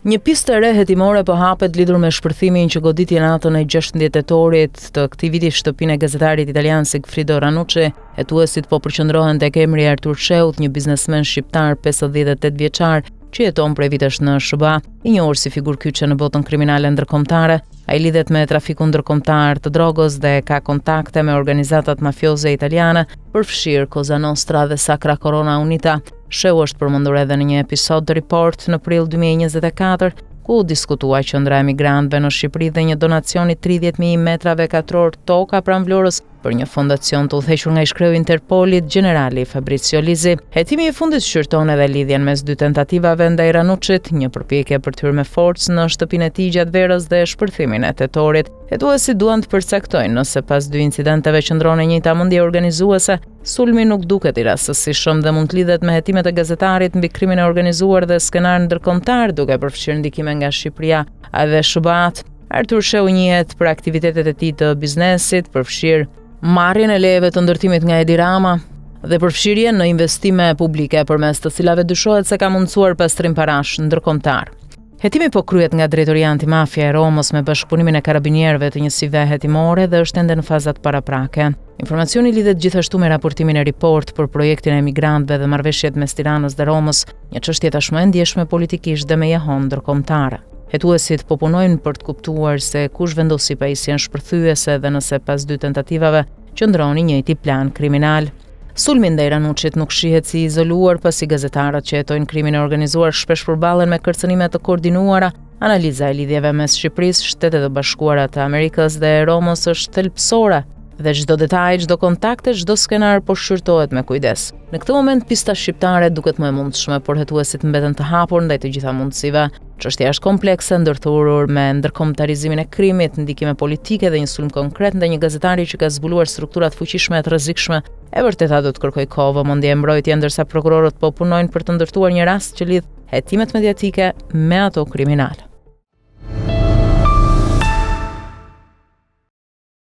Një pistë e re hetimore po hapet lidhur me shpërthimin që goditi natën e 16 tetorit të këtij viti shtëpinë e gazetarit italian Sigfrido Ranucci. Hetuesit po përqendrohen tek emri Artur Sheut, një biznesmen shqiptar 58 vjeçar që jeton prej vitesh në SBA, i njohur si figurë kyçe në botën kriminale ndërkombëtare. Ai lidhet me trafikun ndërkombëtar të drogës dhe ka kontakte me organizatat mafioze italiane, përfshirë Cosa Nostra dhe Sacra Corona Unita. Sheu është përmendur edhe në një episod të Report në prill 2024, ku diskutua qendra e migrantëve në Shqipëri dhe një donacion i 30.000 metrave katror toka pranë Vlorës për një fondacion të udhëhequr nga ish-kreu i Interpolit, generali Fabrizio Lizi. Hetimi i fundit shqyrton edhe lidhjen mes dy tentativave ndaj Ranucit, një përpjekje për të hyrë me forcë në shtëpinë e tij gjatë verës dhe shpërthimin e tetorit. Hetuesit duan të përcaktojnë nëse pas dy incidenteve qëndron e njëjta mendje organizuese, sulmi nuk duket i rastësishëm dhe mund të lidhet me hetimet e gazetarit mbi krimin e organizuar dhe skenar ndërkombëtar, duke përfshirë ndikime nga Shqipëria dhe SBA-t. Artur Sheu njihet për aktivitetet e tij të biznesit, përfshirë marrjen e lejeve të ndërtimit nga Edi Rama dhe përfshirjen në investime publike përmes të cilave dyshohet se ka mundsuar pastrim parash ndërkombëtar. Hetimi po kryhet nga Drejtoria Antimafia e Romës me bashkëpunimin e karabinierëve të njësive hetimore dhe është ende në fazat paraprake. Informacioni lidhet gjithashtu me raportimin e Report për projektin e migrantëve dhe marrëveshjet mes Tiranës dhe Romës, një çështje tashmë e ndjeshme politikisht dhe me jehon ndërkombëtare. Hetuesit po punojnë për të kuptuar se kush vendosi pajisjen shpërthyese dhe nëse pas dy tentativave qëndron i njëjti plan kriminal. Sulmi ndaj Ranucit nuk shihet si izoluar, pasi gazetarët që hetojnë krimin e organizuar shpesh përballen me kërcënime të koordinuara. Analiza e lidhjeve mes Shqipërisë, Shtetet e Bashkuara të Amerikës dhe Romës është thelbësore dhe çdo detaj, çdo kontakt, çdo skenar po shqyrtohet me kujdes. Në këtë moment pista shqiptare duket më e mundshme, por hetuesit mbeten të hapur ndaj të gjitha mundësive. Çështja është komplekse, ndërthurur me ndërkombëtarizimin e krimit, ndikime politike dhe një sulm konkret ndaj një gazetari që ka zbuluar strukturat fuqishme e të rrezikshme. E vërteta do të kërkoj kohë, vëmendje e mbrojtje, ndërsa prokurorët po punojnë për të ndërtuar një rast që lidh hetimet mediatike me ato kriminale.